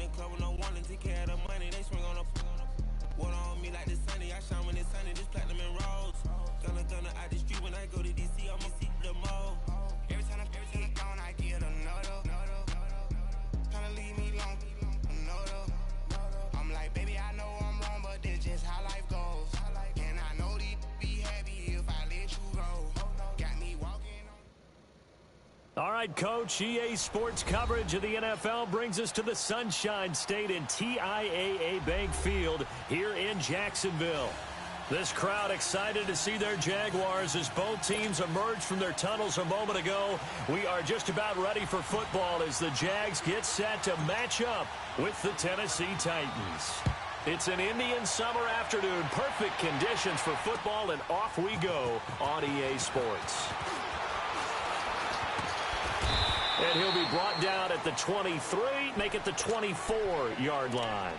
the club with no warning, take care of the money, they swing on the water on me like the sunny. I shine when it's sunny, just platinum and rose. Gonna out the street when I go to DC, I'ma see the mall. Every time I'm gone, I get another. Tryna leave me alone, another. I'm like, baby, I know I'm wrong, but this just how life goes. And I know they'd be happy if I let you go. Got me walking on. All right, Coach, EA Sports coverage of the NFL brings us to the Sunshine State in TIAA Bank Field here in Jacksonville. This crowd excited to see their Jaguars as both teams emerged from their tunnels a moment ago. We are just about ready for football as the Jags get set to match up with the Tennessee Titans. It's an Indian summer afternoon, perfect conditions for football, and off we go on EA Sports. And he'll be brought down at the 23, make it the 24-yard line.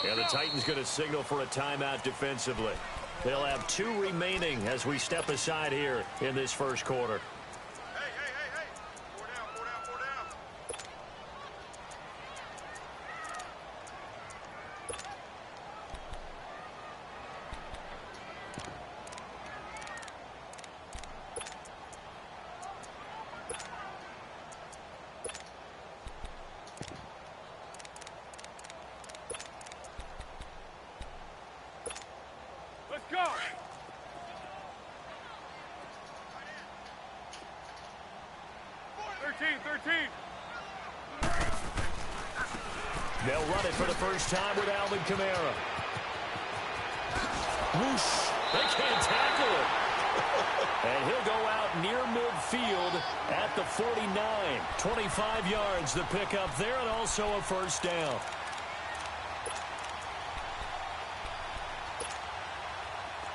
Yeah, the Titans going to signal for a timeout defensively. They'll have 2 remaining as we step aside here in this first quarter. Hey. 4 down. Let's go. Thirteen. They'll run it for the first time with Alvin Kamara. Whoosh. They can't tackle it. And he'll go out near midfield at the 49. 25 yards to pick up there, and also a first down.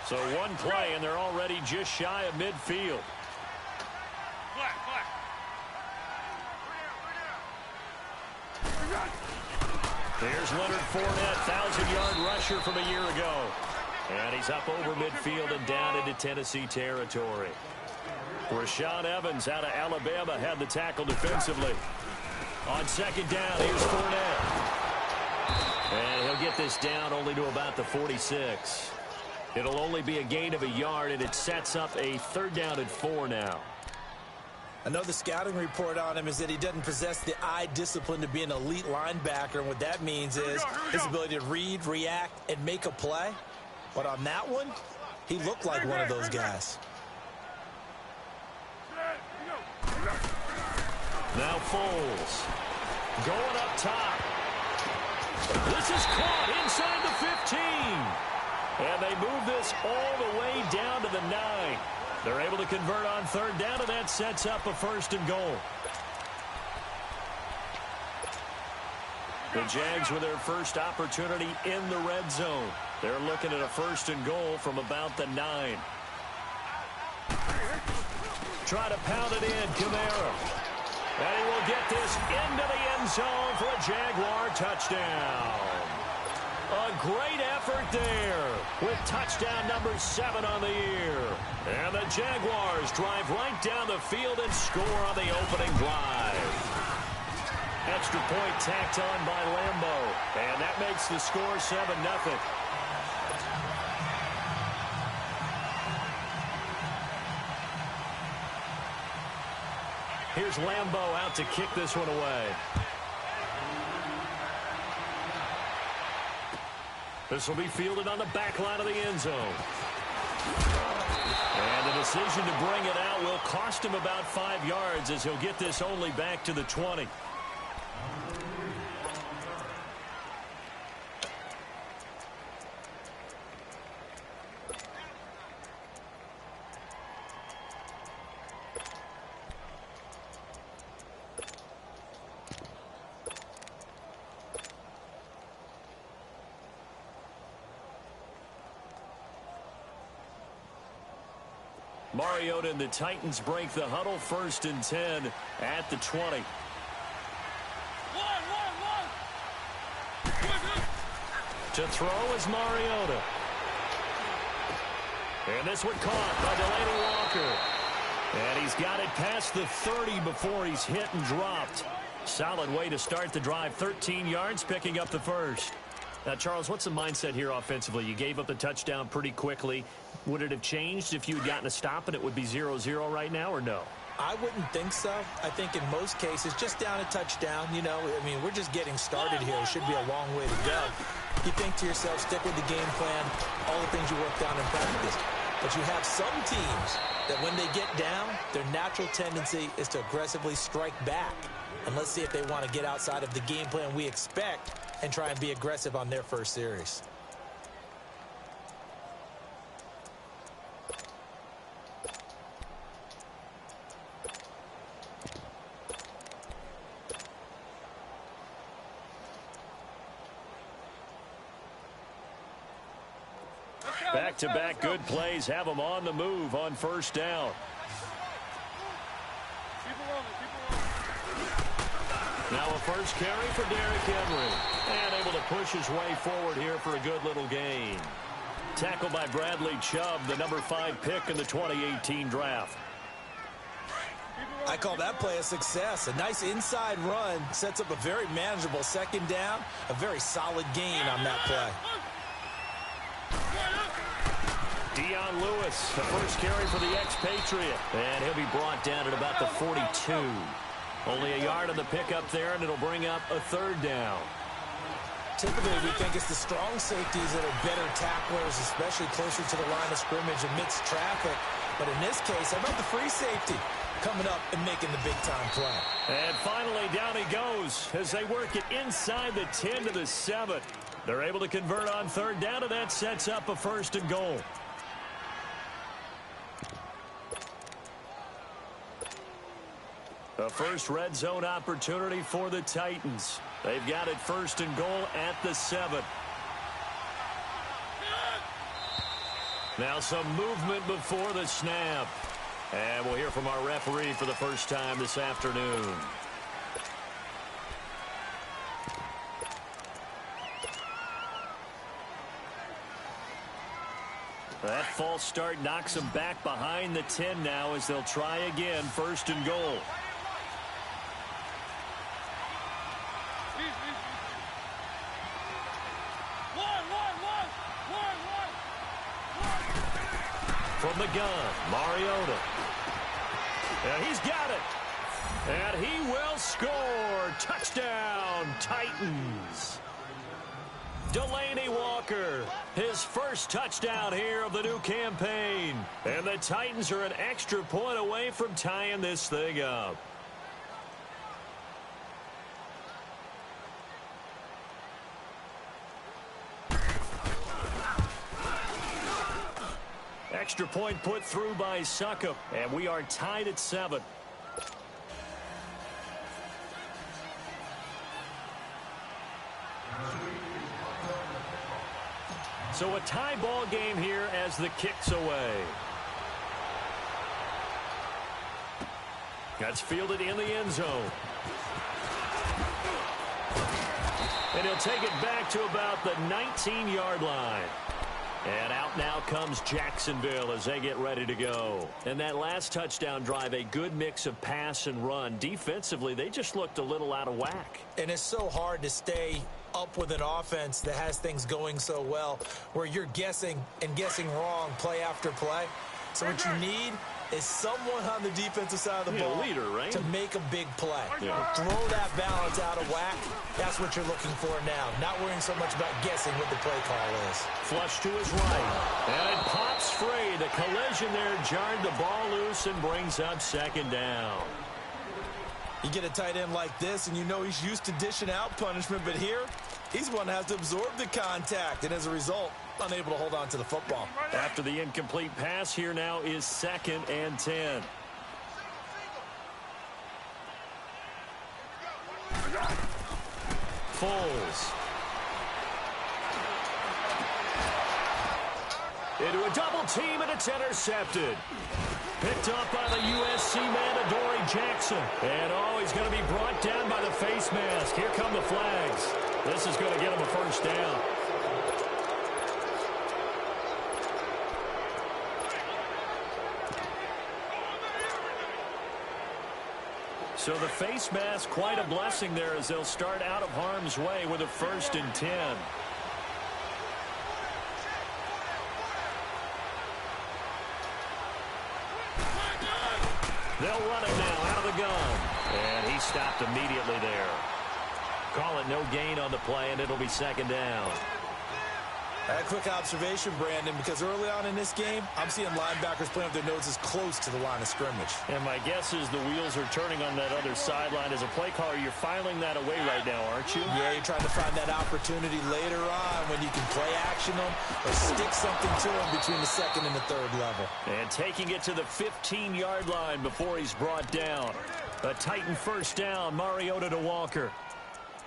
So one play, and they're already just shy of midfield. Flat. Here's Leonard Fournette, 1,000-yard rusher from a year ago. And he's up over midfield and down into Tennessee territory. Rashaan Evans out of Alabama had the tackle defensively. On second down, here's Fournette. And he'll get this down only to about the 46. It'll only be a gain of a yard, and it sets up a 3rd down and 4 now. I know the scouting report on him is that he doesn't possess the eye discipline to be an elite linebacker, and what that means is his ability to read, react, and make a play. But on that one, he looked like one of those guys. Now Foles going up top. This is caught inside the 15. And they move this all the way down to the 9. They're able to convert on 3rd down, and that sets up a 1st and goal. The Jags with their first opportunity in the red zone. They're looking at a 1st and goal from about the 9. Try to pound it in, Kamara. And he will get this into the end zone for a Jaguar touchdown. A great effort there with touchdown number 7 on the year. And the Jaguars drive right down the field and score on the opening drive. Extra point tacked on by Lambo. And that makes the score 7-0. Here's Lambo out to kick this one away. This will be fielded on the back line of the end zone. And the decision to bring it out will cost him about 5 yards as he'll get this only back to the 20. Mariota and the Titans break the huddle, 1st and 10 at the 20. To throw is Mariota. And this one caught by Delaney Walker. And he's got it past the 30 before he's hit and dropped. Solid way to start the drive. 13 yards, picking up the first. Now, Charles, what's the mindset here offensively? You gave up the touchdown pretty quickly. Would it have changed if you had gotten a stop and it would be 0-0 right now, or no? I wouldn't think so. I think in most cases, just down a touchdown, you know, I mean, we're just getting started here. It should be a long way to go. You think to yourself, stick with the game plan, all the things you worked on in practice. But you have some teams that when they get down, their natural tendency is to aggressively strike back. And let's see if they want to get outside of the game plan we expect and try and be aggressive on their first series. Back-to-back good plays have them on the move on 1st down. Now a first carry for Derrick Henry. And able to push his way forward here for a good little gain. Tackled by Bradley Chubb, the number 5 pick in the 2018 draft. I call that play a success. A nice inside run sets up a very manageable 2nd down. A very solid gain on that play. Dion Lewis, the first carry for the expatriate. And he'll be brought down at about the 42. Only a yard on the pickup there, and it'll bring up a 3rd down. Typically, we think it's the strong safeties that are better tacklers, especially closer to the line of scrimmage amidst traffic. But in this case, how about the free safety coming up and making the big-time play? And finally, down he goes as they work it inside the 10 to the 7. They're able to convert on 3rd down, and that sets up a 1st and goal. A first red zone opportunity for the Titans. They've got it 1st and goal at the 7. Now some movement before the snap. And we'll hear from our referee for the first time this afternoon. That false start knocks them back behind the 10 now as they'll try again, 1st and goal. From the gun, Mariota. And he's got it. And he will score. Touchdown, Titans. Delaney Walker, his first touchdown here of the new campaign. And the Titans are an extra point away from tying this thing up. Extra point put through by Succop, and we are tied at 7. So a tie ball game here as the kick's away. That's fielded in the end zone. And he'll take it back to about the 19-yard line. And out now comes Jacksonville as they get ready to go. And that last touchdown drive, a good mix of pass and run. Defensively, they just looked a little out of whack. And it's so hard to stay up with an offense that has things going so well, where you're guessing and guessing wrong play after play. So what you need is someone on the defensive side of the ball leader, right? to make a big play. Yeah. Throw that balance out of whack. That's what you're looking for now. Not worrying so much about guessing what the play call is. Flush to his right. And it pops free. The collision there jarred the ball loose and brings up 2nd down. You get a tight end like this, and you know he's used to dishing out punishment, but here, he's one that has to absorb the contact, and as a result, unable to hold on to the football. After the incomplete pass, here now is 2nd and 10. Foles. Into a double team, and it's intercepted. Picked up by the USC man, Adoree Jackson. And he's going to be brought down by the face mask. Here come the flags. This is going to get him a first down. So the face mask, quite a blessing there as they'll start out of harm's way with a 1st and 10. They'll run it now out of the gun. And he stopped immediately there. Call it no gain on the play, and it'll be 2nd down. A quick observation, Brandon, because early on in this game, I'm seeing linebackers playing with their noses close to the line of scrimmage. And my guess is the wheels are turning on that other sideline. As a play caller, you're filing that away right now, aren't you? Yeah, you're trying to find that opportunity later on when you can play action them or stick something to them between the 2nd and the 3rd level. And taking it to the 15-yard line before he's brought down. A Titan first down, Mariota to Walker.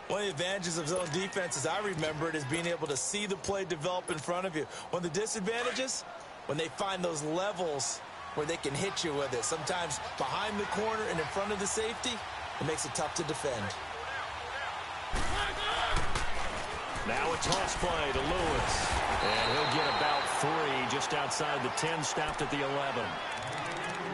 One of the advantages of zone defense, as I remember it, is being able to see the play develop in front of you. One of the disadvantages, when they find those levels where they can hit you with it. Sometimes behind the corner and in front of the safety, it makes it tough to defend. Now a toss play to Lewis. And he'll get about 3 just outside the 10, stopped at the 11.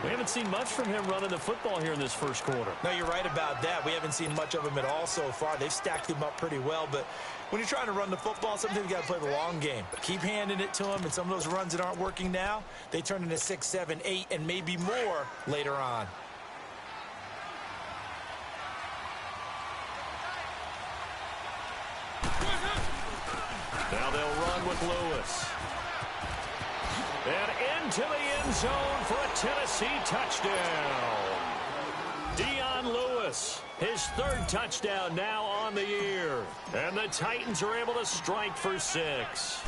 We haven't seen much from him running the football here in this first quarter. No, you're right about that. We haven't seen much of him at all so far. They've stacked him up pretty well, but when you're trying to run the football, sometimes you got to play the long game. Keep handing it to him, and some of those runs that aren't working now, they turn into 6, 7, 8, and maybe more later on. Now they'll run with Lewis. And into the end zone for a Tennessee touchdown. Dion Lewis, his 3rd touchdown now on the year. And the Titans are able to strike for 6.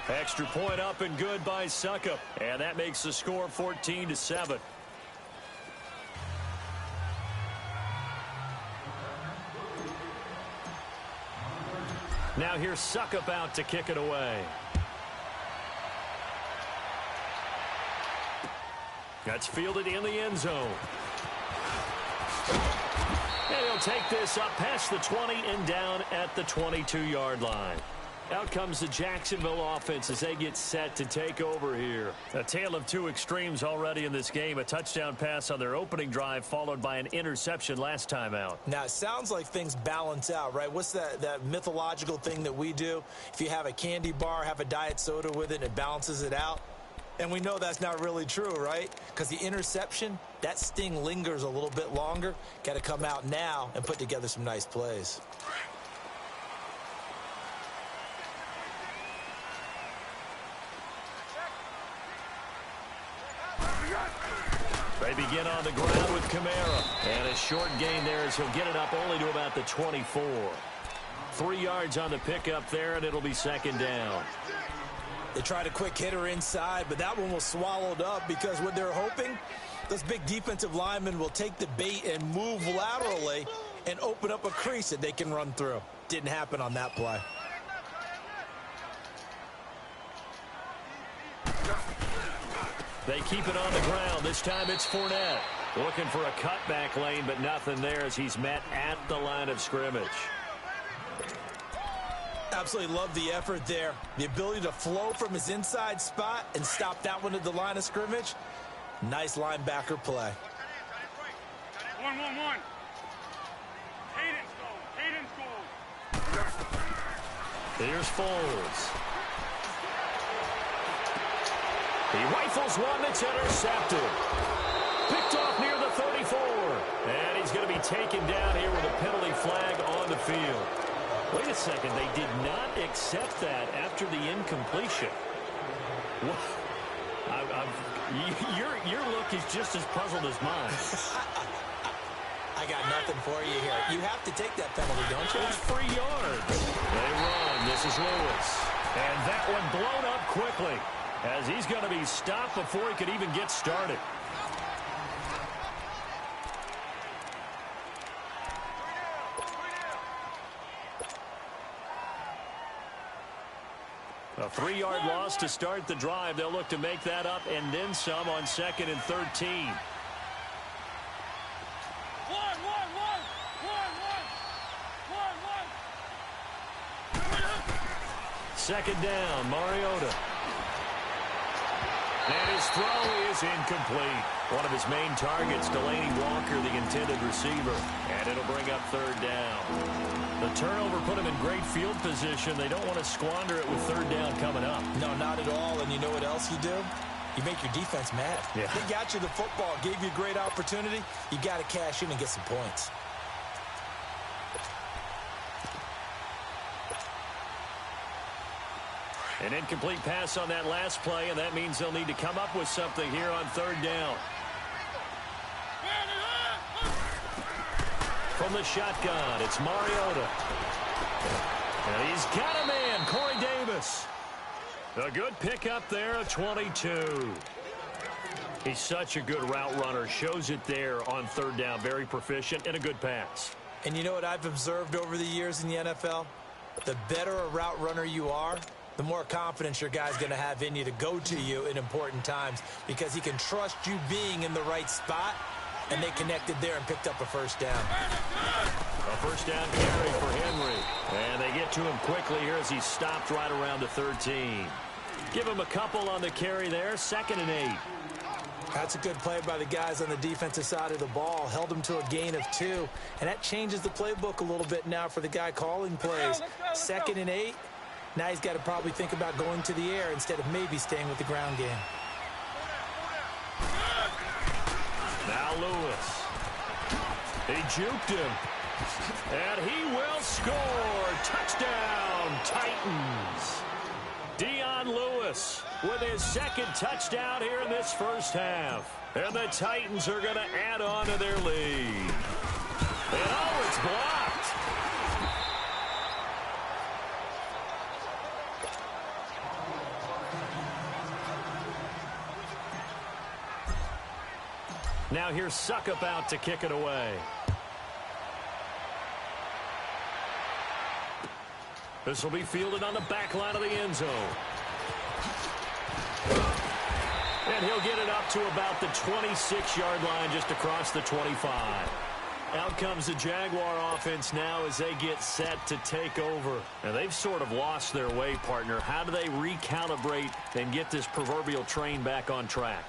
Extra point up and good by Suckup. And that makes the score 14-7. Now here's Suckup out to kick it away. That's fielded in the end zone. And he'll take this up past the 20 and down at the 22-yard line. Out comes the Jacksonville offense as they get set to take over here. A tale of 2 extremes already in this game. A touchdown pass on their opening drive followed by an interception last time out. Now, it sounds like things balance out, right? What's that mythological thing that we do? If you have a candy bar, have a diet soda with it, and it balances it out. And we know that's not really true, right? Because the interception, that sting lingers a little bit longer. Got to come out now and put together some nice plays. They begin on the ground with Kamara. And a short gain there as he'll get it up only to about the 24. 3 yards on the pickup there, and it'll be 2nd down. They tried a quick hitter inside, but that one was swallowed up because what they're hoping, those big defensive linemen will take the bait and move laterally and open up a crease that they can run through. Didn't happen on that play. They keep it on the ground. This time it's Fournette. Looking for a cutback lane, but nothing there as he's met at the line of scrimmage. Absolutely love the effort there. The ability to flow from his inside spot and stop that one at the line of scrimmage. Nice linebacker play. 1-1-1. Hayden's goal. Here's Foles. He rifles one that's intercepted. Picked off near the 34. And he's going to be taken down here with a penalty flag on the field. Wait a second. They did not accept that after the incompletion. Your look is just as puzzled as mine. I got nothing for you here. You have to take that penalty, don't you? It's 3 yards. They run. This is Lewis. And that one blown up quickly as he's going to be stopped before he could even get started. A 3-yard loss to start the drive. They'll look to make that up and then some on 2nd and 13. Second down, Mariota. And his throw is incomplete. One of his main targets, Delaney Walker, the intended receiver. And it'll bring up 3rd down. The turnover put him in great field position. They don't want to squander it with 3rd down coming up. No, not at all. And you know what else you do? You make your defense mad. Yeah. They got you the football, gave you a great opportunity. You got to cash in and get some points. An incomplete pass on that last play, and that means they'll need to come up with something here on 3rd down. From the shotgun, it's Mariota. And he's got a man, Corey Davis. A good pickup there, a 22. He's such a good route runner. Shows it there on 3rd down. Very proficient and a good pass. And you know what I've observed over the years in the NFL? The better a route runner you are, the more confidence your guy's going to have in you to go to you in important times because he can trust you being in the right spot, and they connected there and picked up a 1st down. A 1st down carry for Henry. And they get to him quickly here as he's stopped right around the 13. Give him a couple on the carry there, 2nd and 8. That's a good play by the guys on the defensive side of the ball. Held them to a gain of 2, and that changes the playbook a little bit now for the guy calling plays. 2nd and 8. Now he's got to probably think about going to the air instead of maybe staying with the ground game. Now Lewis. He juked him. And he will score. Touchdown, Titans. Dion Lewis with his 2nd touchdown here in this first half. And the Titans are going to add on to their lead. And oh, it's blocked. Now here's Suckup out to kick it away. This will be fielded on the back line of the end zone. And he'll get it up to about the 26-yard line, just across the 25. Out comes the Jaguar offense now as they get set to take over. And they've sort of lost their way, partner. How do they recalibrate and get this proverbial train back on track?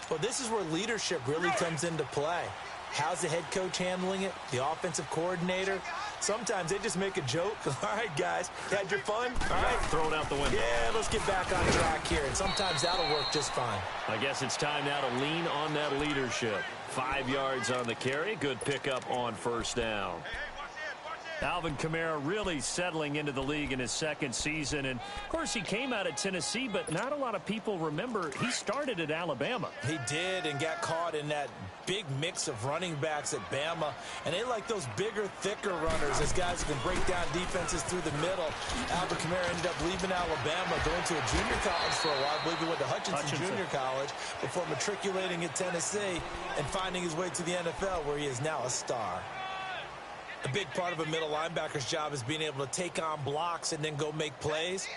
Well, this is where leadership really comes into play. How's the head coach handling it? The offensive coordinator? Sometimes they just make a joke. All right, guys, had your fun? All right. Throw it out the window. Yeah, let's get back on track here. And sometimes that'll work just fine. I guess it's time now to lean on that leadership. 5 yards on the carry. Good pickup on 1st down. Alvin Kamara really settling into the league in his 2nd season. And, of course, he came out of Tennessee, but not a lot of people remember he started at Alabama. He did, and got caught in that big mix of running backs at Bama. And they like those bigger, thicker runners, as guys who can break down defenses through the middle. Alvin Kamara ended up leaving Alabama, going to a junior college for a while. I believe he went to Hutchinson Junior College before matriculating at Tennessee and finding his way to the NFL, where he is now a star. A big part of a middle linebacker's job is being able to take on blocks and then go make plays.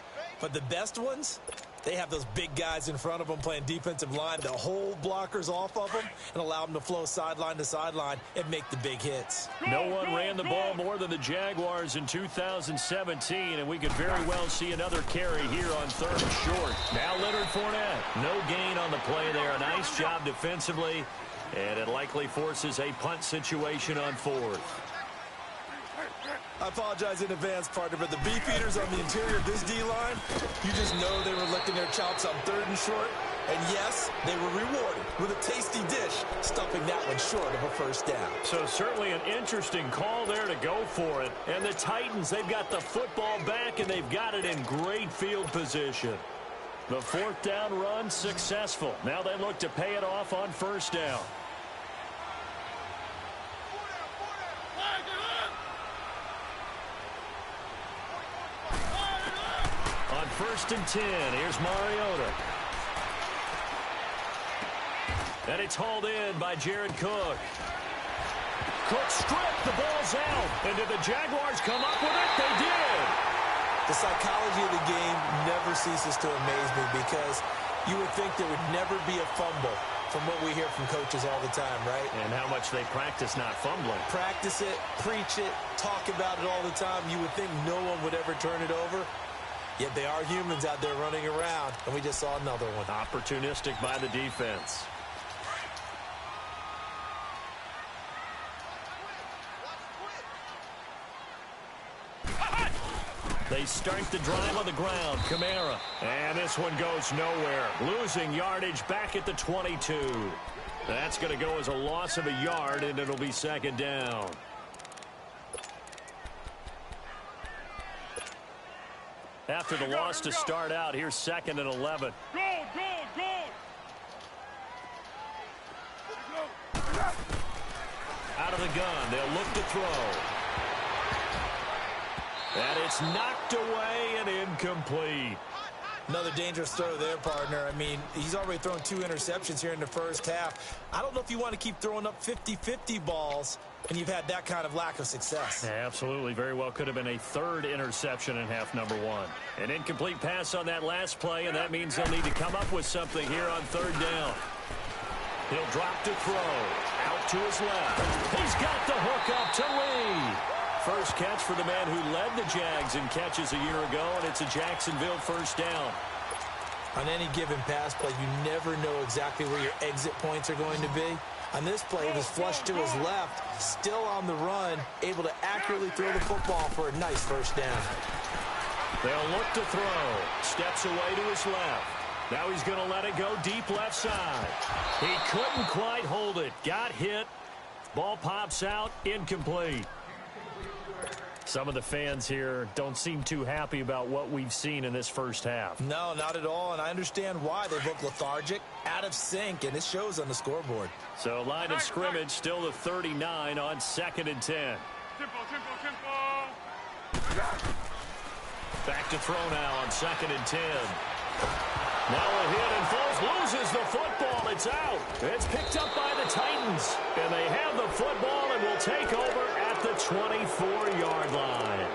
But the best ones, they have those big guys in front of them playing defensive line to hold blockers off of them and allow them to flow sideline to sideline and make the big hits. No one ran the ball more than the Jaguars in 2017, and we could very well see another carry here on 3rd and short. Now Leonard Fournette. No gain on the play there. A nice job defensively, and it likely forces a punt situation on 4th. I apologize in advance, partner, but the beefeaters on the interior of this D-line, you just know they were licking their chops on 3rd and short. And yes, they were rewarded with a tasty dish, stuffing that one short of a 1st down. So certainly an interesting call there to go for it. And the Titans, they've got the football back, and they've got it in great field position. The 4th down run successful. Now they look to pay it off on 1st down. On 1st and 10, here's Mariota. And it's hauled in by Jared Cook. Cook stripped, the ball's out. And did the Jaguars come up with it? They did. The psychology of the game never ceases to amaze me because you would think there would never be a fumble from what we hear from coaches all the time, right? And how much they practice not fumbling. Practice it, preach it, talk about it all the time. You would think no one would ever turn it over. Yet they are humans out there running around, and we just saw another one. Opportunistic by the defense. They start the drive on the ground. Kamara. And this one goes nowhere. Losing yardage back at the 22. That's going to go as a loss of a yard, and it'll be second down. After the loss to start out, here's 2nd and 11. Go! Out of the gun, they'll look to throw. And it's knocked away and incomplete. Another dangerous throw there, partner. I mean, he's already thrown 2 interceptions here in the first half. I don't know if you want to keep throwing up 50-50 balls and you've had that kind of lack of success. Yeah, absolutely. Very well could have been a 3rd interception in half number 1. An incomplete pass on that last play, and that means they'll need to come up with something here on 3rd down. He'll drop to throw. Out to his left. He's got the hook up to Lee. First catch for the man who led the Jags in catches a year ago, and it's a Jacksonville first down. On any given pass play, you never know exactly where your exit points are going to be. On this play, it was flushed to his left, still on the run, able to accurately throw the football for a nice first down. They'll look to throw. Steps away to his left. Now he's going to let it go deep left side. He couldn't quite hold it. Got hit. Ball pops out. Incomplete. Some of the fans here don't seem too happy about what we've seen in this first half. No, not at all, and I understand why. They look lethargic, out of sync, and it shows on the scoreboard. So line of scrimmage still the 39 on 2nd and 10. Tempo. Back to throw now on 2nd and 10. Now a hit, and Foles loses the football. It's out. It's picked up by the Titans, and they have the football and will take over at the 24-yard line.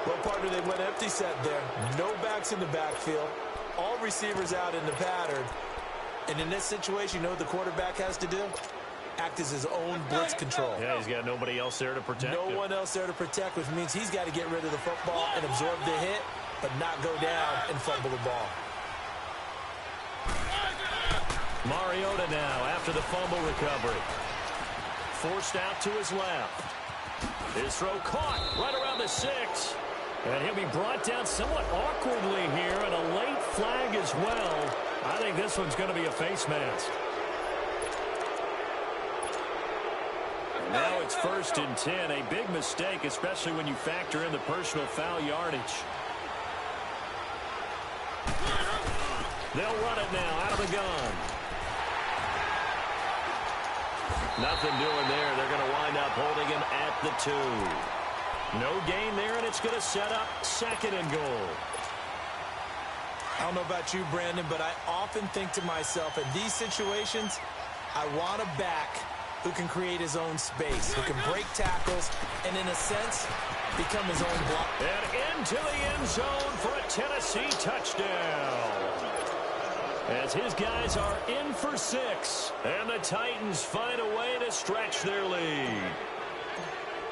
Well, partner, they went empty set there. No backs in the backfield. All receivers out in the pattern. And in this situation, you know what the quarterback has to do? Act as his own blitz control. Yeah, he's got nobody else there to protect him. No one else there to protect, which means he's got to get rid of the football and absorb the hit, but not go down and fumble the ball. Mariota now after the fumble recovery. Forced out to his left. His throw caught right around the 6. And he'll be brought down somewhat awkwardly here, and a late flag as well. I think this one's going to be a face mask. And now it's 1st and 10. A big mistake, especially when you factor in the personal foul yardage. They'll run it now out of the gun. Nothing doing there. They're going to wind up holding him at the 2. No gain there, and it's going to set up 2nd and goal. I don't know about you, Brandon, but I often think to myself, in these situations, I want a back who can create his own space, who can break tackles, and in a sense, become his own block. And into the end zone for a Tennessee touchdown. As his guys are in for 6, and the Titans find a way to stretch their lead.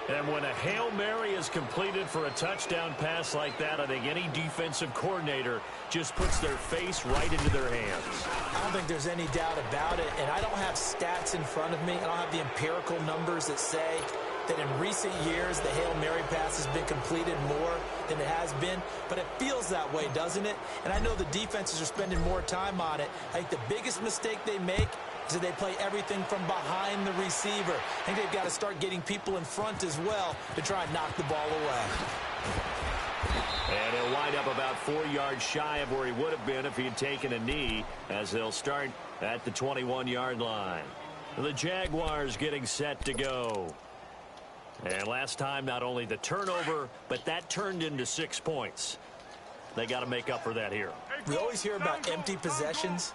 And when a Hail Mary is completed for a touchdown pass like that, I think any defensive coordinator just puts their face right into their hands. I don't think there's any doubt about it, and I don't have stats in front of me. I don't have the empirical numbers that say that in recent years the Hail Mary pass has been completed more than it has been, but it feels that way, doesn't it? And I know the defenses are spending more time on it. I think the biggest mistake they make is that they play everything from behind the receiver. I think they've got to start getting people in front as well to try and knock the ball away. And he'll wind up about 4 yards shy of where he would have been if he had taken a knee, as they'll start at the 21-yard line. The Jaguars getting set to go. And last time, not only the turnover, but that turned into 6 points. They got to make up for that here. We always hear about empty possessions,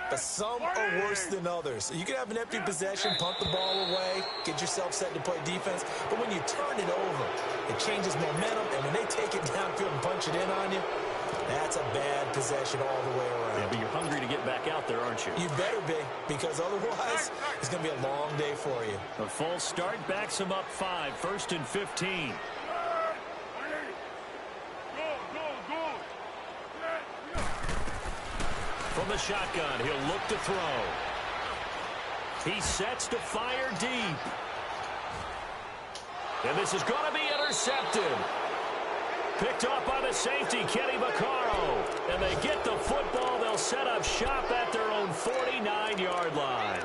but some are worse than others. You can have an empty possession, punt the ball away, get yourself set to play defense, but when you turn it over, it changes momentum, and when they take it downfield and punch it in on you, that's a bad possession all the way around. Yeah, but you're hungry to get back out there, aren't you? You better be, because otherwise, it's going to be a long day for you. A full start backs him up 5, 1st and 15. From the shotgun, he'll look to throw. He sets to fire deep. And this is going to be intercepted. Picked off by the safety, Kenny Vaccaro. And they get the football. They'll set up shop at their own 49-yard line.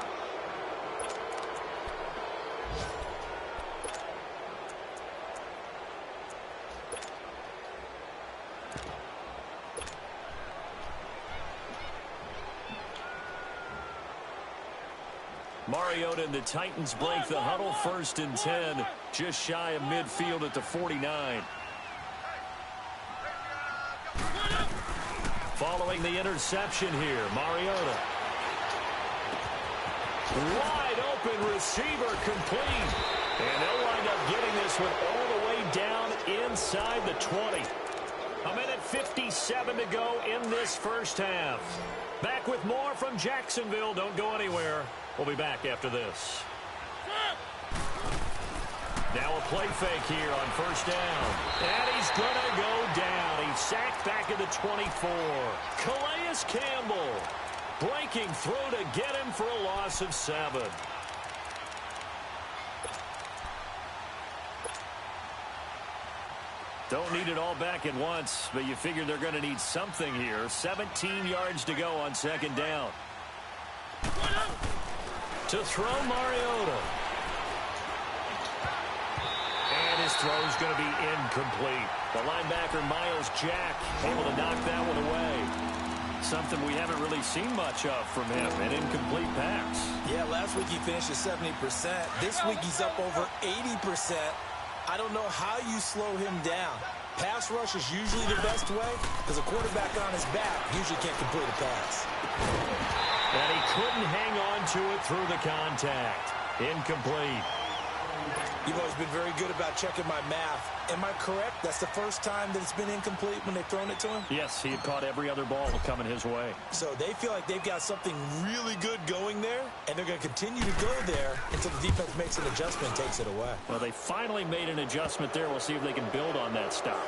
Mariota and the Titans break the huddle, 1st and 10, just shy of midfield at the 49. Following the interception here, Mariota. Wide open receiver complete. And they'll wind up getting this one all the way down inside the 20. A minute 57 to go in this first half. Back with more from Jacksonville. Don't go anywhere. We'll be back after this. Now a play fake here on 1st down. And he's going to go down. He's sacked back at the 24. Calais Campbell breaking through to get him for a loss of 7. Don't need it all back at once, but you figure they're going to need something here. 17 yards to go on 2nd down. To throw, Mariota. And his throw is going to be incomplete. The linebacker, Miles Jack, able to knock that one away. Something we haven't really seen much of from him, an incomplete pass. Yeah, last week he finished at 70%. This week he's up over 80%. I don't know how you slow him down. Pass rush is usually the best way because a quarterback on his back usually can't complete a pass. And he couldn't hang on to it through the contact. Incomplete. You've always been very good about checking my math. Am I correct? That's the first time that it's been incomplete when they've thrown it to him? Yes, he had caught every other ball coming his way. So they feel like they've got something really good going there, and they're going to continue to go there until the defense makes an adjustment and takes it away. Well, they finally made an adjustment there. We'll see if they can build on that stop.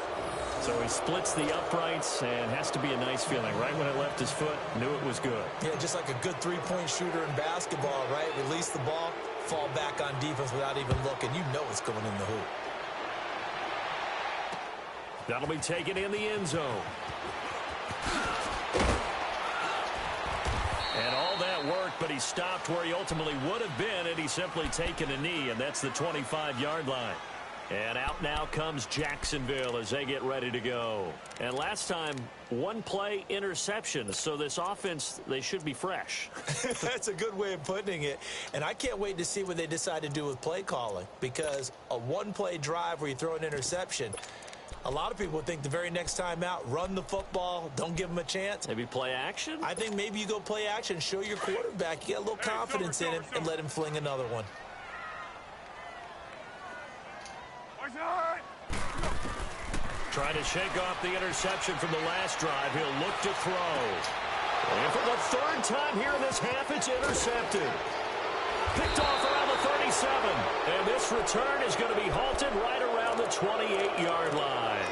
So he splits the uprights, and has to be a nice feeling. Right when it left his foot, knew it was good. Yeah, just like a good three-point shooter in basketball, right? Release the ball, fall back on defense without even looking. You know it's going in the hoop. That'll be taken in the end zone. And all that worked, but he stopped where he ultimately would have been had he simply taken a knee, and that's the 25-yard line. And out now comes Jacksonville as they get ready to go. And last time, one play interception. So this offense, they should be fresh. That's a good way of putting it. And I can't wait to see what they decide to do with play calling. Because a one-play drive where you throw an interception, a lot of people think the very next time out, run the football, don't give them a chance. Maybe play action? I think maybe you go play action, show your quarterback, you get a little confidence in him, and let him fling another one. Trying to shake off the interception from the last drive. He'll look to throw. And for the 3rd time here in this half, it's intercepted. Picked off around the 37. And this return is going to be halted right around the 28-yard line.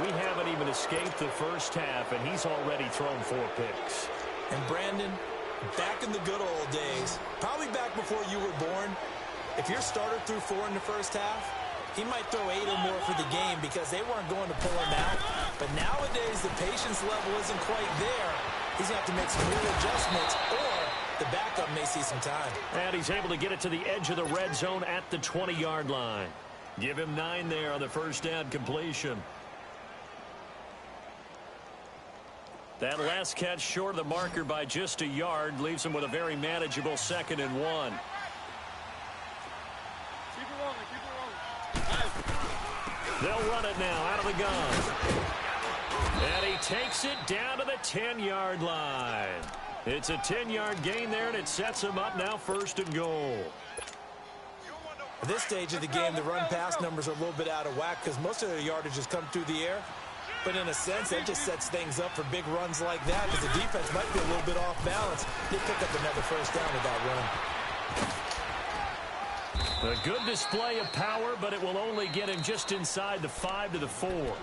We haven't even escaped the first half, and he's already thrown 4 picks. And Brandon, back in the good old days, probably back before you were born, if your starter threw 4 in the first half, he might throw 8 or more for the game because they weren't going to pull him out. But nowadays, the patience level isn't quite there. He's going to have to make some real adjustments, or the backup may see some time. And he's able to get it to the edge of the red zone at the 20-yard line. Give him 9 there on the first down completion. That last catch short of the marker by just a yard leaves him with a very manageable 2nd and 1. They'll run it now out of the gun. And he takes it down to the 10-yard line. It's a 10-yard gain there, and it sets them up now 1st and goal. At this stage of the game, the run-pass numbers are a little bit out of whack because most of their yardage has come through the air. But in a sense, that just sets things up for big runs like that because the defense might be a little bit off balance. They pick up another 1st down with that run. A good display of power, but it will only get him just inside the 5 to the 4.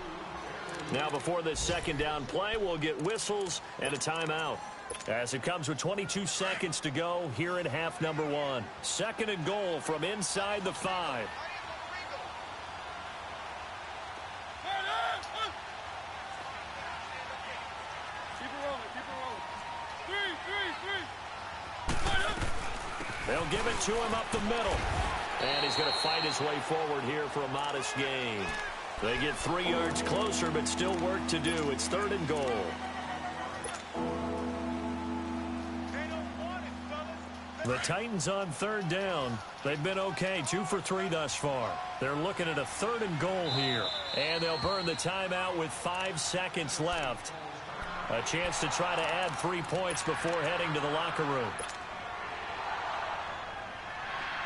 Now before this 2nd down play, we'll get whistles and a timeout. As it comes with 22 seconds to go here in half number 1. 2nd and goal from inside the 5. They'll give it to him up the middle. And he's going to fight his way forward here for a modest gain. They get 3 yards closer, but still work to do. It's 3rd and goal. The Titans on 3rd down. They've been okay, 2 for 3 thus far. They're looking at a 3rd and goal here. And they'll burn the timeout with 5 seconds left. A chance to try to add 3 points before heading to the locker room.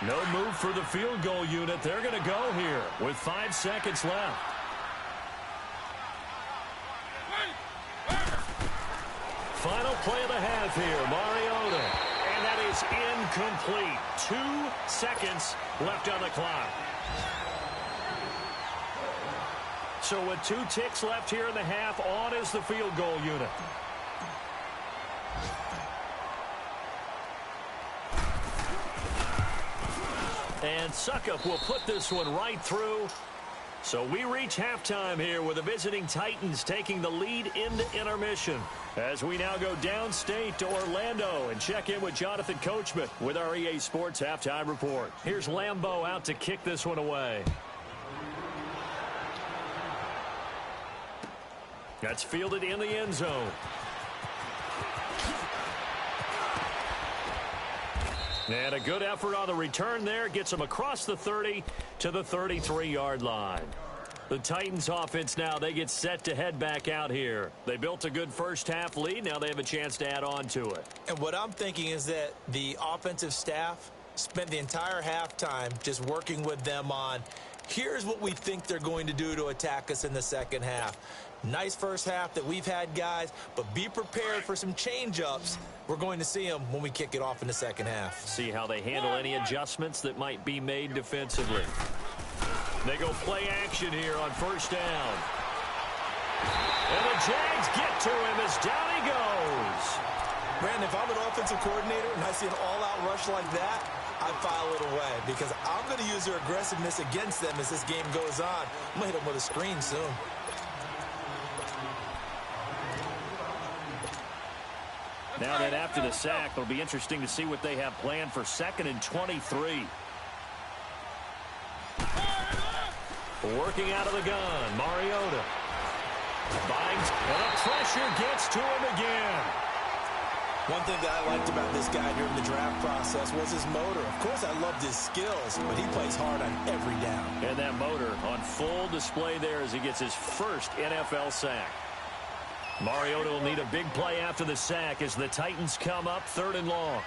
No move for the field goal unit. They're going to go here with 5 seconds left. Final play of the half here, Mariota. And that is incomplete. 2 seconds left on the clock. So with 2 ticks left here in the half, on is the field goal unit. And Suckup will put this one right through. So we reach halftime here with the visiting Titans taking the lead into intermission. As we now go downstate to Orlando and check in with Jonathan Coachman with our EA Sports Halftime Report. Here's Lambeau out to kick this one away. That's fielded in the end zone. And a good effort on the return there. Gets them across the 30 to the 33-yard line. The Titans offense now, they get set to head back out here. They built a good first half lead. Now they have a chance to add on to it. And what I'm thinking is that the offensive staff spent the entire halftime just working with them on, here's what we think they're going to do to attack us in the second half. Nice first half that we've had, guys, but be prepared for some change-ups. We're going to see them when we kick it off in the second half. See how they handle any adjustments that might be made defensively. They go play action here on 1st down. And the Jags get to him as down he goes. Brandon, if I'm an offensive coordinator and I see an all-out rush like that, I file it away because I'm going to use their aggressiveness against them as this game goes on. I'm going to hit them with a screen soon. Now that after the sack, it'll be interesting to see what they have planned for 2nd and 23. Working out of the gun, Mariota. Finds, and the pressure gets to him again. One thing that I liked about this guy during the draft process was his motor. Of course, I loved his skills, but he plays hard on every down. And that motor on full display there as he gets his first NFL sack. Mariota will need a big play after the sack as the Titans come up 3rd and long.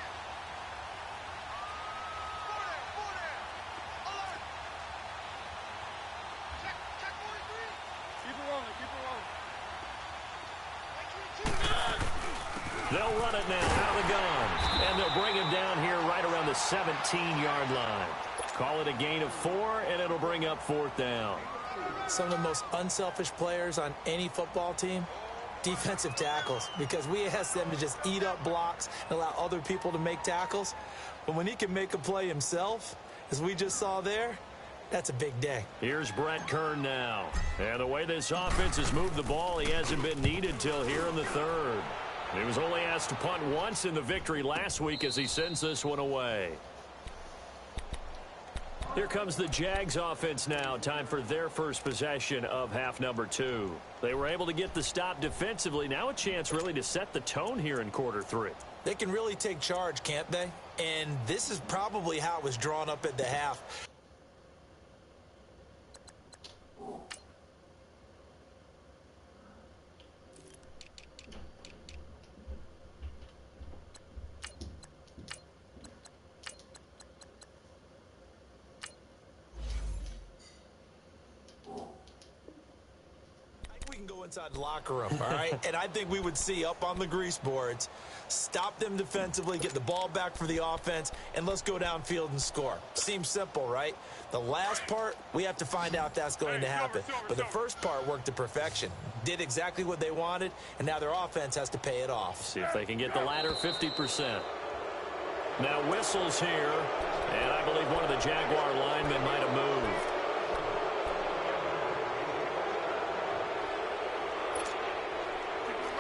They'll run it now out of the gun. And they'll bring him down here right around the 17-yard line. Call it a gain of 4, and it'll bring up 4th down. Some of the most unselfish players on any football team, defensive tackles, because we ask them to just eat up blocks and allow other people to make tackles. But when he can make a play himself, as we just saw there, that's a big day. Here's Brett Kern now. And the way this offense has moved the ball, he hasn't been needed till here in the 3rd. He was only asked to punt once in the victory last week as he sends this one away. Here comes the Jags offense now. Time for their first possession of half number 2. They were able to get the stop defensively. Now a chance really to set the tone here in quarter 3. They can really take charge, can't they? And this is probably how it was drawn up at the half. inside the locker room, all right? And I think we would see up on the grease boards, stop them defensively, get the ball back for the offense, and let's go downfield and score. Seems simple, right? The last part, we have to find out if that's going to happen. But the first part worked to perfection. Did exactly what they wanted, and now their offense has to pay it off. See if they can get the latter 50%. Now whistles here, and I believe one of the Jaguar linemen might have moved.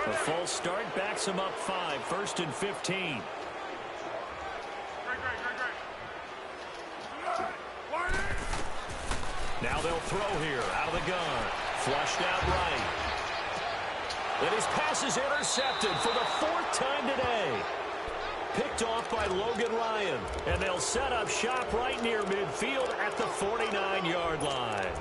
A full start backs him up 5, 1st and 15. Now they'll throw here out of the gun. Flushed out right. And his pass is intercepted for the 4th time today. Picked off by Logan Ryan. And they'll set up shop right near midfield at the 49-yard line.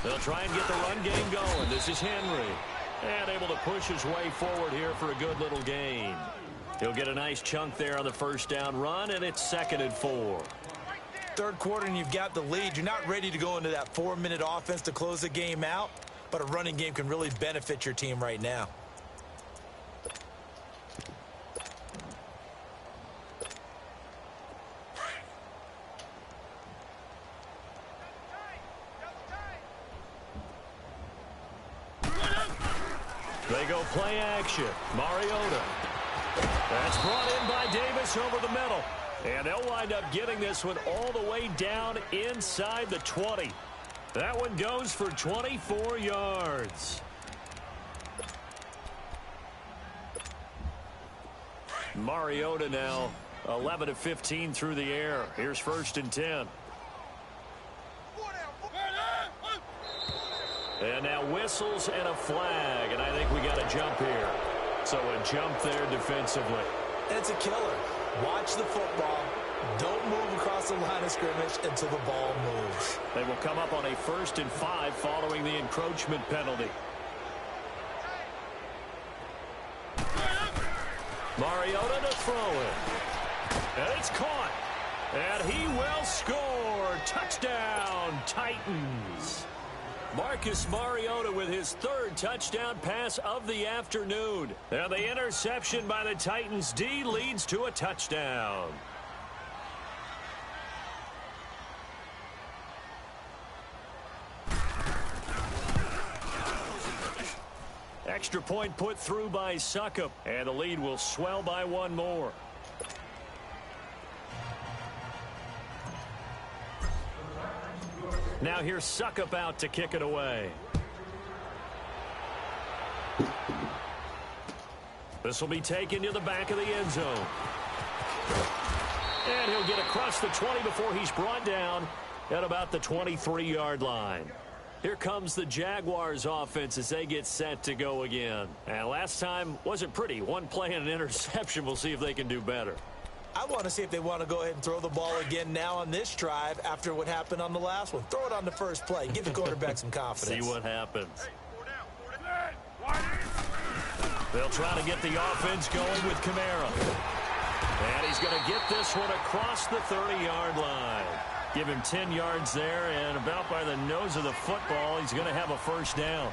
They'll try and get the run game going. This is Henry. And able to push his way forward here for a good little gain. He'll get a nice chunk there on the first down run, and it's 2nd and 4. Third quarter, and you've got the lead. You're not ready to go into that 4-minute offense to close the game out, but a running game can really benefit your team right now. They go play action. Mariota. That's brought in by Davis over the middle. And they'll wind up getting this one all the way down inside the 20. That one goes for 24 yards. Mariota now 11 of 15 through the air. Here's 1st and 10. And now whistles and a flag, and I think we got a jump here. So a jump there defensively. And it's a killer. Watch the football. Don't move across the line of scrimmage until the ball moves. They will come up on a 1st and 5 following the encroachment penalty. Mariota to throw it. And it's caught. And he will score. Touchdown, Titans. Marcus Mariota with his 3rd touchdown pass of the afternoon. And the interception by the Titans D leads to a touchdown. Extra point put through by Suckup. And the lead will swell by 1 more. Now here's Suckup out to kick it away. This will be taken to the back of the end zone. And he'll get across the 20 before he's brought down at about the 23-yard line. Here comes the Jaguars offense as they get set to go again. And last time wasn't pretty. 1 play and an interception. We'll see if they can do better. I want to see if they want to go ahead and throw the ball again now on this drive after what happened on the last one. Throw it on the first play. Give the quarterback some confidence. See what happens. They'll try to get the offense going with Kamara. And he's going to get this one across the 30-yard line. Give him 10 yards there, and about by the nose of the football, he's going to have a 1st down.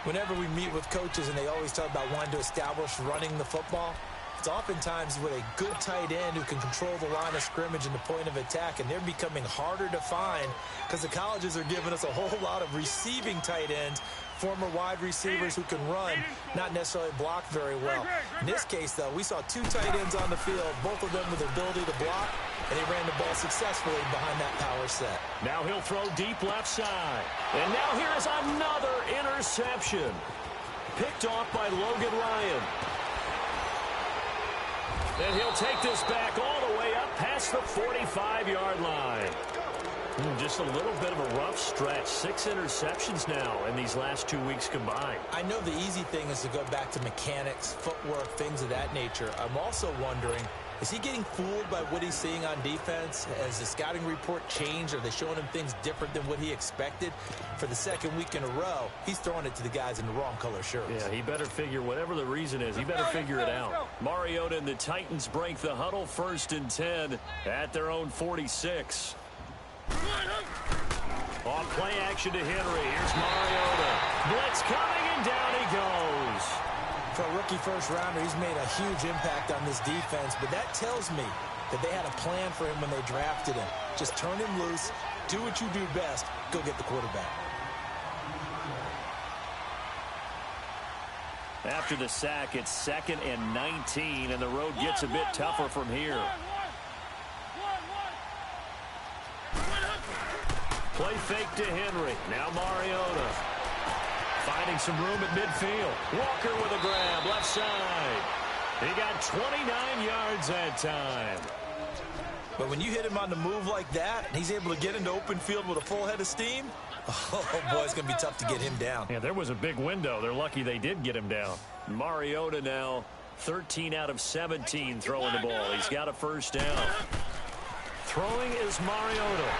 Whenever we meet with coaches and they always talk about wanting to establish running the football, it's oftentimes with a good tight end who can control the line of scrimmage and the point of attack, and they're becoming harder to find because the colleges are giving us a whole lot of receiving tight ends, former wide receivers who can run, not necessarily block very well. In this case, though, we saw 2 tight ends on the field, both of them with the ability to block, and they ran the ball successfully behind that power set. Now he'll throw deep left side. And now here is another interception. Picked off by Logan Ryan. And he'll take this back all the way up past the 45-yard line. Just a little bit of a rough stretch. 6 interceptions now in these last 2 weeks combined. I know the easy thing is to go back to mechanics, footwork, things of that nature. I'm also wondering Is he getting fooled by what he's seeing on defense? Has the scouting report changed? Are they showing him things different than what he expected? For the second week in a row, he's throwing it to the guys in the wrong color shirts. Yeah, he better figure, whatever the reason is, he better figure it out. Mariota and the Titans break the huddle, 1st and 10 at their own 46. On play action to Henry. Here's Mariota. Blitz coming, and down he goes. For a rookie first-rounder, he's made a huge impact on this defense, but that tells me that they had a plan for him when they drafted him. Just turn him loose, do what you do best, go get the quarterback. After the sack, it's 2nd and 19, and the road gets a bit tougher from here. Play fake to Henry. Now Mariota. Finding some room at midfield. Walker with a grab, left side. He got 29 yards that time. But when you hit him on the move like that, and he's able to get into open field with a full head of steam, oh boy, it's going to be tough to get him down. Yeah, there was a big window. They're lucky they did get him down. Mariota now 13 out of 17 throwing the ball. He's got a first down. Throwing is Mariota.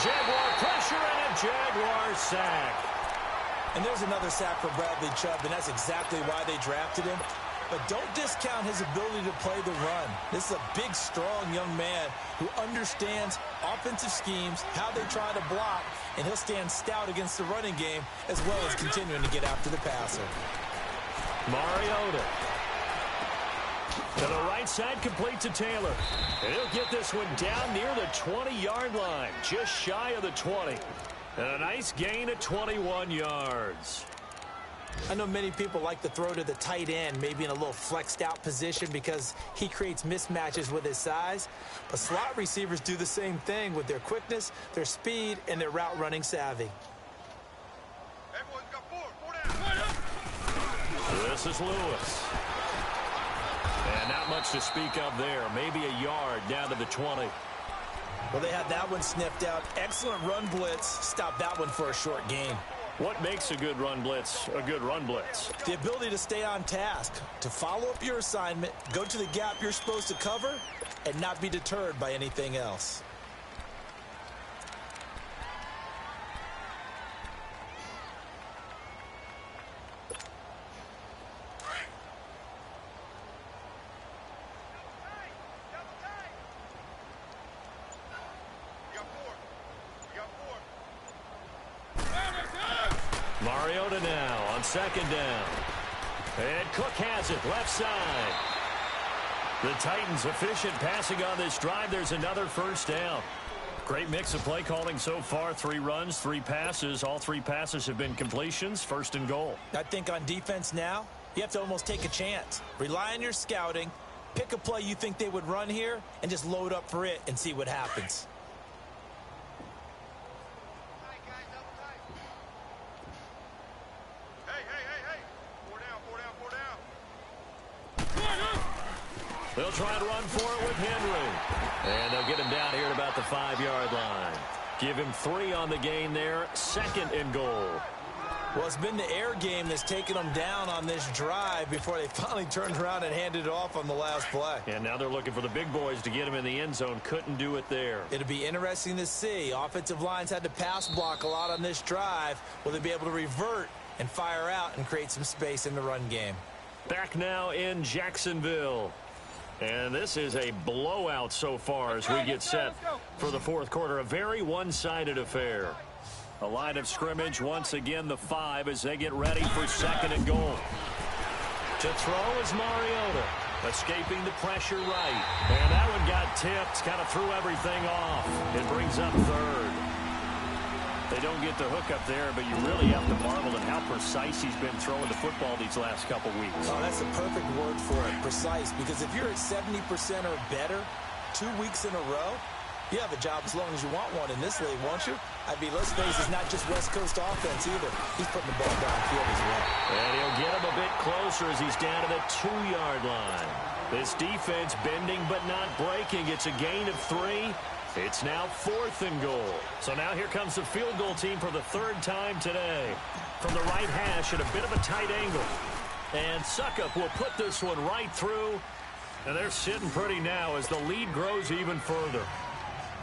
Jaguar pressure and a Jaguar sack. And there's another sack for Bradley Chubb, and that's exactly why they drafted him. But don't discount his ability to play the run. This is a big, strong young man who understands offensive schemes, how they try to block, and he'll stand stout against the running game as well as continuing to get after the passer. Mariota. To the right side, complete to Taylor. And he'll get this one down near the 20-yard line, just shy of the 20. And a nice gain of 21 yards. I know many people like to throw to the tight end, maybe in a little flexed out position because he creates mismatches with his size. But slot receivers do the same thing with their quickness, their speed, and their route running savvy. This is Lewis. And not much to speak of there. Maybe a yard down to the 20. Well, they had that one sniffed out. Excellent run blitz. Stop that one for a short gain. What makes a good run blitz a good run blitz? The ability to stay on task, to follow up your assignment, go to the gap you're supposed to cover, and not be deterred by anything else. Mariota now on 2nd down. And Cook has it, left side. The Titans efficient passing on this drive. There's another first down. Great mix of play calling so far. 3 runs, 3 passes. All 3 passes have been completions. 1st and goal. I think on defense now, you have to almost take a chance. Rely on your scouting. Pick a play you think they would run here and just load up for it and see what happens. They'll try and run for it with Henry. And they'll get him down here at about the 5-yard line. Give him 3 on the gain there. 2nd and goal. Well, it's been the air game that's taken them down on this drive before they finally turned around and handed it off on the last play. And now they're looking for the big boys to get him in the end zone. Couldn't do it there. It'll be interesting to see. Offensive lines had to pass block a lot on this drive. Will they be able to revert and fire out and create some space in the run game? Back now in Jacksonville. And this is a blowout so far as we get set for the 4th quarter. A very one-sided affair. A line of scrimmage, once again the 5 as they get ready for 2nd and goal. To throw is Mariota. Escaping the pressure right. And that one got tipped. Kind of threw everything off. It brings up 3rd. They don't get the hook up there, but you really have to marvel at how precise he's been throwing the football these last couple weeks. Oh, that's the perfect word for it, precise, because if you're at 70% or better 2 weeks in a row, you have a job as long as you want one in this league, won't you? I mean, let's face it, it's not just West Coast offense either. He's putting the ball downfield as well. And he'll get him a bit closer as he's down to the 2-yard line. This defense bending but not breaking. It's a gain of 3. It's now 4th and goal. So now here comes the field goal team for the 3rd time today. From the right hash at a bit of a tight angle. And Suckup will put this one right through. And they're sitting pretty now as the lead grows even further.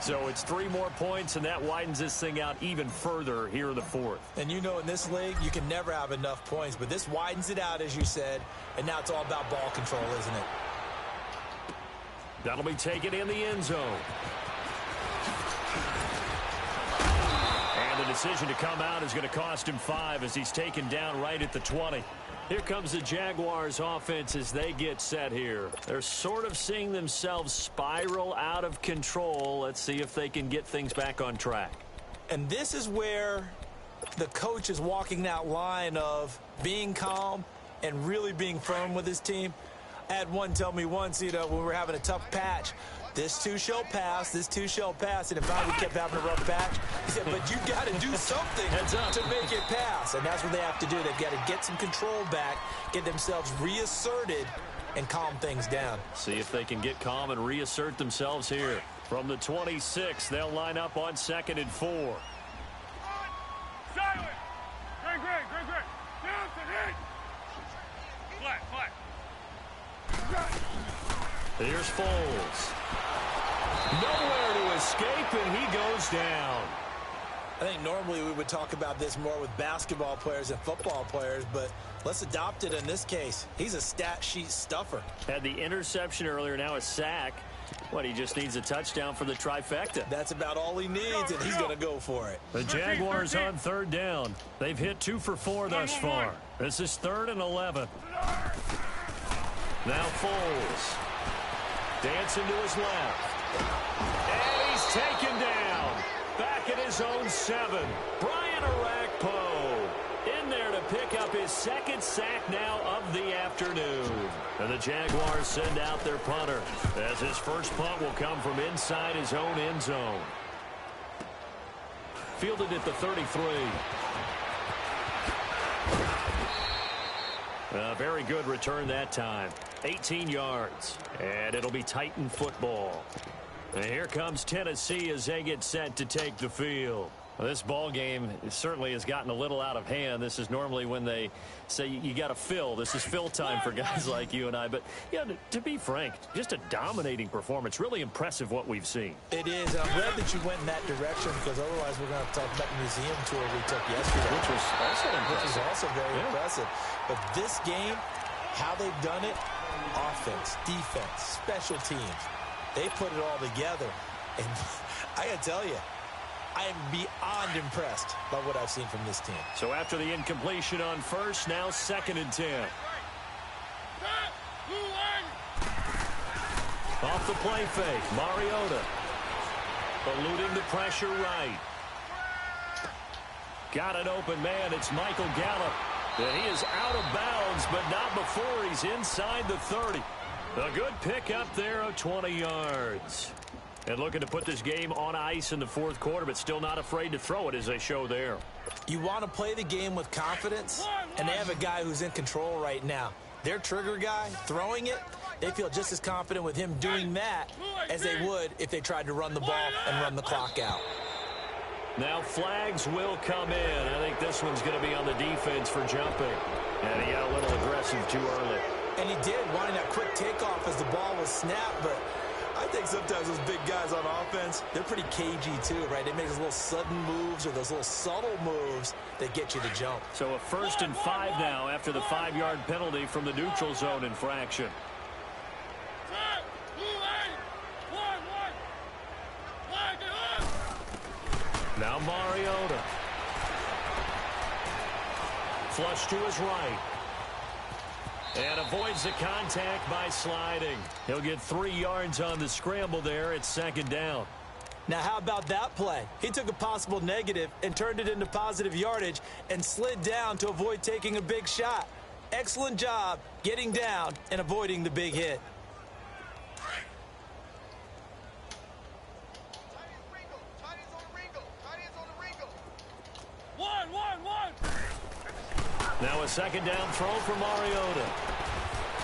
So it's 3 more points, and that widens this thing out even further here in the fourth. And you know in this league, you can never have enough points, but this widens it out, as you said, and now it's all about ball control, isn't it? That'll be taken in the end zone. And the decision to come out is going to cost him 5 as he's taken down right at the 20. Here comes the Jaguars offense as they get set here. They're sort of seeing themselves spiral out of control. Let's see if they can get things back on track. And this is where the coach is walking that line of being calm and really being firm with his team. I had one tell me once, when we were having a tough patch, this too shall pass, this too shall pass, and if I kept having a rough patch, he said, but you got to do something to make it pass, and that's what they have to do. They've got to get some control back, get themselves reasserted, and calm things down. See if they can get calm and reassert themselves here. From the 26, they'll line up on 2nd and 4. Silent! Great. Johnson, hit! Flat. Here's Foles. Nowhere to escape, and he goes down. I think normally we would talk about this more with basketball players and football players, but let's adopt it in this case. He's a stat sheet stuffer. Had the interception earlier, now a sack. He just needs a touchdown for the trifecta. That's about all he needs, and he's going to go for it. The Jaguars on 3rd down. They've hit 2 for 4 thus far. This is 3rd and 11. Now Foles. Dancing to his left. And he's taken down. Back at his own 7. Brian Orakpo in there to pick up his 2nd sack now of the afternoon. And the Jaguars send out their punter as his first punt will come from inside his own end zone. Fielded at the 33. A very good return that time. 18 yards. And it'll be Titan football. And here comes Tennessee as they get set to take the field. Well, this ball game certainly has gotten a little out of hand. This is normally when they say you got to fill. This is fill time for guys like you and I. But, to be frank, just a dominating performance. Really impressive what we've seen. It is. I'm glad that you went in that direction because otherwise we're going to talk about the museum tour we took yesterday. Which was also very impressive. But this game, how they've done it, offense, defense, special teams, they put it all together. And I got to tell you, I am beyond impressed by what I've seen from this team. So after the incompletion on first, now 2nd and 10. Off the play fake, Mariota. Eluding the pressure right. Got an open man, it's Michael Gallup. And he is out of bounds, but not before he's inside the 30. A good pickup there of 20 yards. And looking to put this game on ice in the 4th quarter, but still not afraid to throw it as they show there. You want to play the game with confidence, and they have a guy who's in control right now. Their trigger guy, throwing it, they feel just as confident with him doing that as they would if they tried to run the ball and run the clock out. Now flags will come in. I think this one's going to be on the defense for jumping. And he got a little aggressive too early. And he did, wanting that quick takeoff as the ball was snapped, but I think sometimes those big guys on offense, they're pretty cagey too, right? They make those little sudden moves or those little subtle moves that get you to jump. So a 1st and 5 now after the 5-yard penalty from the neutral zone infraction. Now Mariota. Flush to his right. And avoids the contact by sliding. He'll get 3 yards on the scramble there at 2nd down. Now, how about that play? He took a possible negative and turned it into positive yardage and slid down to avoid taking a big shot. Excellent job getting down and avoiding the big hit. Now a 2nd down throw for Mariota.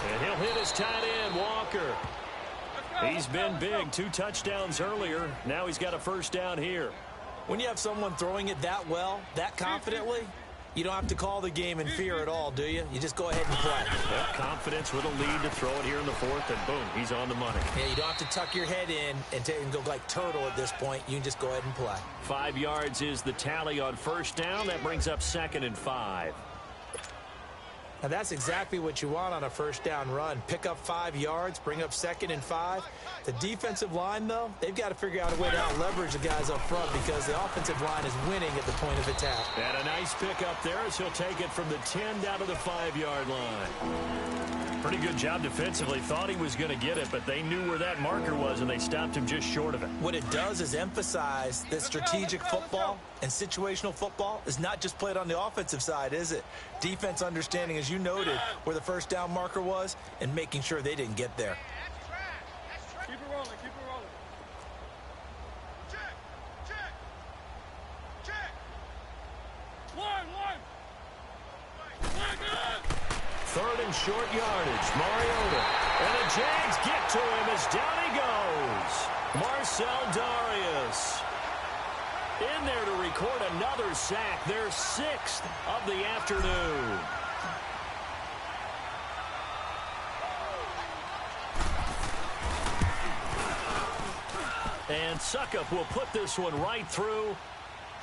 And he'll hit his tight end, Walker. He's been big. 2 touchdowns earlier. Now he's got a 1st down here. When you have someone throwing it that well, that confidently, You don't have to call the game in fear at all, do you? You just go ahead and play. Well, confidence with a lead to throw it here in the fourth, and boom, he's on the money. Yeah, you don't have to tuck your head in and go like turtle at this point. You can just go ahead and play. 5 yards is the tally on first down. That brings up 2nd and 5. Now, that's exactly what you want on a first down run. Pick up 5 yards, bring up 2nd and 5. The defensive line, though, they've got to figure out a way to out-leverage the guys up front because the offensive line is winning at the point of attack. And a nice pick up there as he'll take it from the 10 down to the 5-yard line. Pretty good job defensively. Thought he was going to get it, but they knew where that marker was, and they stopped him just short of it. What it does is emphasize that strategic football and situational football is not just played on the offensive side, is it? Defense understanding, as you noted, where the first down marker was and making sure they didn't get there. Keep it rolling, keep it rolling. Check, check, check. One. Third and short yardage. Mariota. And the Jags get to him as down he goes. Marcel Darius in there to record another sack. Their 6th of the afternoon. And Suckup will put this one right through.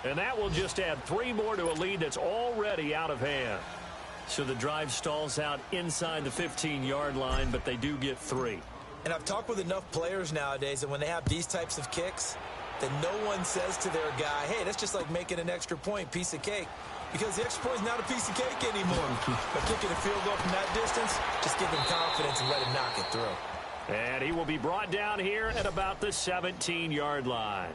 And that will just add 3 more to a lead that's already out of hand. So the drive stalls out inside the 15-yard line, but they do get 3. And I've talked with enough players nowadays that when they have these types of kicks, that no one says to their guy, hey, that's just like making an extra point, piece of cake. Because the extra point is not a piece of cake anymore. But kicking a field goal from that distance, just give him confidence and let him knock it through. And he will be brought down here at about the 17-yard line.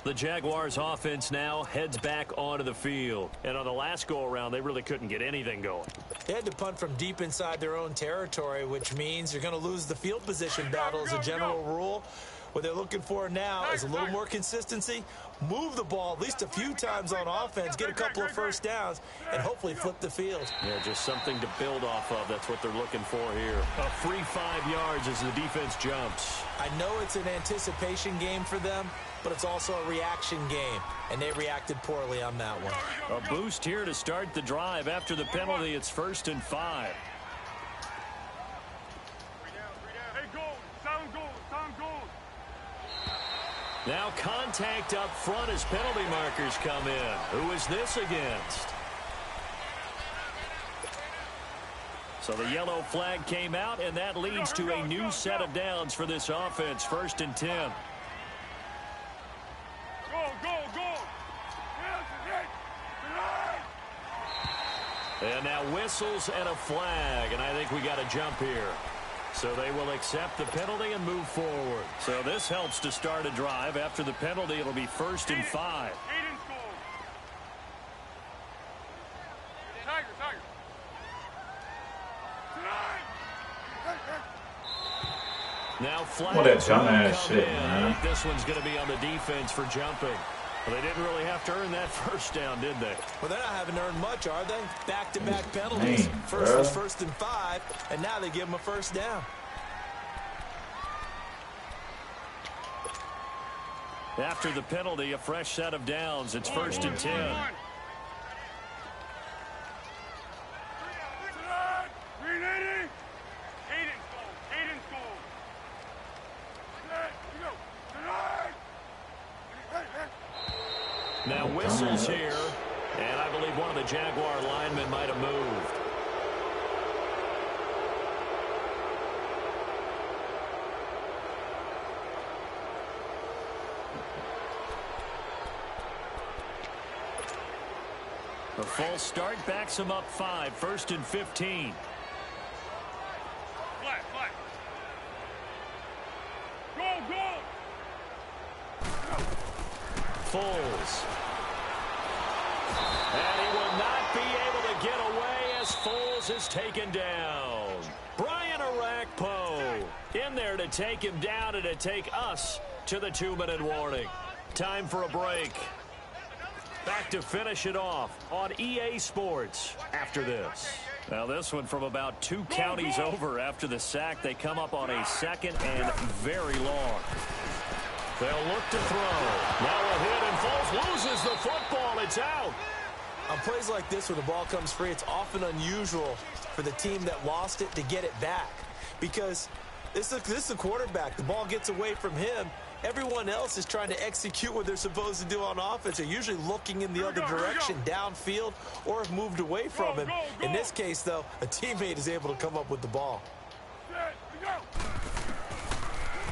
The Jaguars offense now heads back onto the field. And on the last go-around, they really couldn't get anything going. They had to punt from deep inside their own territory, which means you're going to lose the field position battle as a general rule. What they're looking for now is a little more consistency, move the ball at least a few times on offense, get a couple of first downs, and hopefully flip the field. Yeah, just something to build off of. That's what they're looking for here. A free 5 yards as the defense jumps. I know it's an anticipation game for them, but it's also a reaction game, and they reacted poorly on that one. A boost here to start the drive. After the penalty, it's 1st and 5. Hey, goal. Sound goal. Now contact up front as penalty markers come in. Who is this against? So the yellow flag came out, and that leads to a new set of downs for this offense. 1st and 10. Go. And now whistles and a flag, and I think we got a jump here. So they will accept the penalty and move forward. So this helps to start a drive. After the penalty, it'll be 1st and 5. Tiger. Now flag. What a dumbass shit, man. This one's going to be on the defense for jumping. Well, they didn't really have to earn that first down, did they? Well, they're not having earned much, are they? Back-to-back penalties. First was 1st and 5, and now they give them a first down. After the penalty, a fresh set of downs. It's 1st and 10. Now whistles here, and I believe one of the Jaguar linemen might have moved. The false start backs him up 5, 1st and 15. Flat. Go. Foles. And he will not be able to get away as Foles is taken down. Brian Arakpo in there to take him down and to take us to the 2-minute warning. Time for a break. Back to finish it off on EA Sports after this. Now this one from about 2 counties over after the sack. They come up on a 2nd and very long. They'll look to throw. Now a hit, and Foles loses the football. It's out. On plays like this, when the ball comes free, it's often unusual for the team that lost it to get it back. Because this is the quarterback. The ball gets away from him. Everyone else is trying to execute what they're supposed to do on offense. They're usually looking in the other direction, downfield, or have moved away from him. In this case, though, a teammate is able to come up with the ball.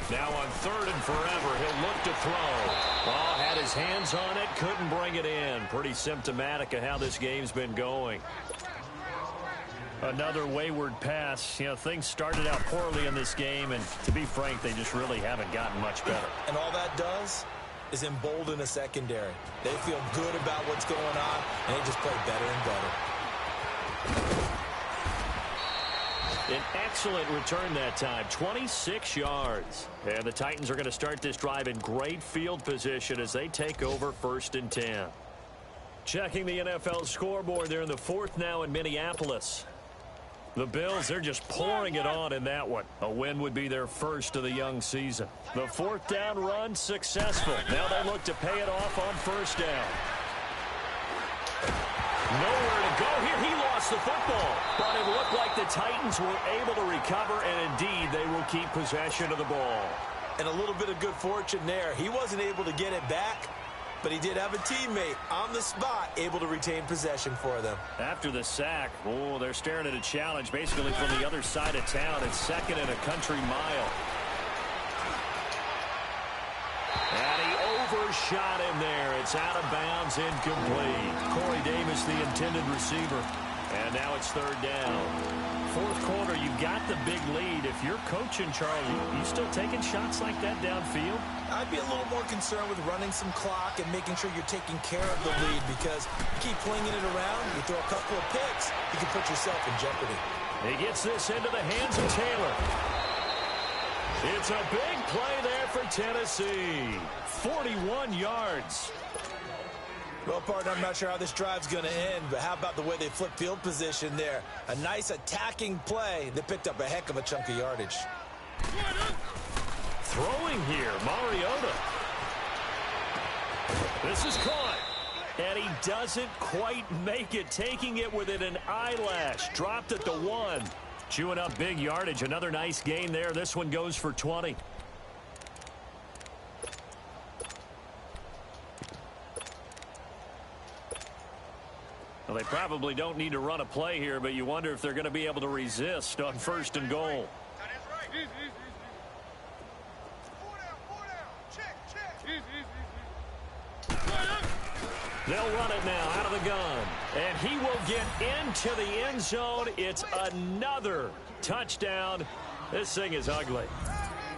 Now on 3rd and forever, he'll look to throw. Ball had his hands on it, couldn't bring it in. Pretty symptomatic of how this game's been going. Another wayward pass. You know, things started out poorly in this game, and to be frank, they just really haven't gotten much better. And all that does is embolden a secondary. They feel good about what's going on, and they just play better and better. An excellent return that time, 26 yards. And the Titans are going to start this drive in great field position as they take over 1st and 10. Checking the NFL scoreboard, they're in the 4th now in Minneapolis. The Bills, they're just pouring it on in that one. A win would be their first of the young season. The 4th down run successful. Now they look to pay it off on 1st down. Nowhere to go here. He lost the football. But it looked like the Titans were able to recover, and indeed they will keep possession of the ball. And a little bit of good fortune there. He wasn't able to get it back, but he did have a teammate on the spot able to retain possession for them. After the sack, oh, they're staring at a challenge basically from the other side of town. It's 2nd and a country mile. And he overshot him there. It's out of bounds, incomplete. Corey Davis, the intended receiver. And now it's 3rd down. 4th quarter, you've got the big lead. If you're coaching, Charles, you still taking shots like that downfield? I'd be a little more concerned with running some clock and making sure you're taking care of the lead, because you keep flinging it around, you throw a couple of picks, you can put yourself in jeopardy. He gets this into the hands of Taylor. It's a big play there for Tennessee. 41 yards. Well, partner, I'm not sure how this drive's going to end, but how about the way they flip field position there? A nice attacking play that picked up a heck of a chunk of yardage. Throwing here, Mariota. This is caught. And he doesn't quite make it, taking it within an eyelash. Dropped at the 1. Chewing up big yardage. Another nice gain there. This one goes for 20. Well, they probably don't need to run a play here, but you wonder if they're going to be able to resist on 1st and goal. They'll run it now out of the gun. And he will get into the end zone. It's another touchdown. This thing is ugly.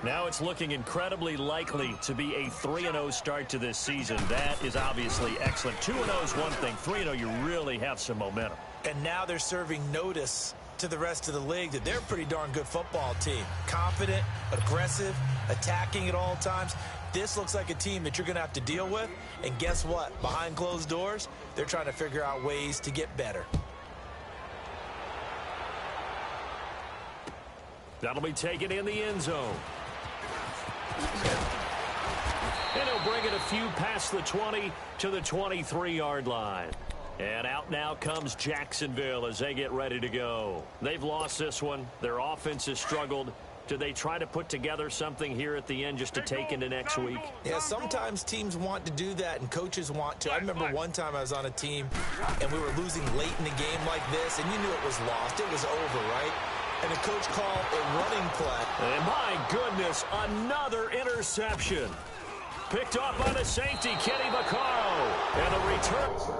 Now it's looking incredibly likely to be a 3-0 start to this season. That is obviously excellent. 2-0 is one thing. 3-0, you really have some momentum. And now they're serving notice to the rest of the league that they're a pretty darn good football team. Confident, aggressive, attacking at all times. This looks like a team that you're going to have to deal with. And guess what? Behind closed doors, they're trying to figure out ways to get better. That'll be taken in the end zone. And he'll bring it a few past the 20 to the 23-yard line. And out now comes Jacksonville as they get ready to go. They've lost this one. Their offense has struggled. Do they try to put together something here at the end just to take into next week? Yeah, sometimes teams want to do that and coaches want to. I remember one time I was on a team and we were losing late in the game like this, and you knew it was lost. It was over, right? And the coach called a running play. And my goodness, another interception. Picked off by the safety, Kenny Vaccaro. And the return.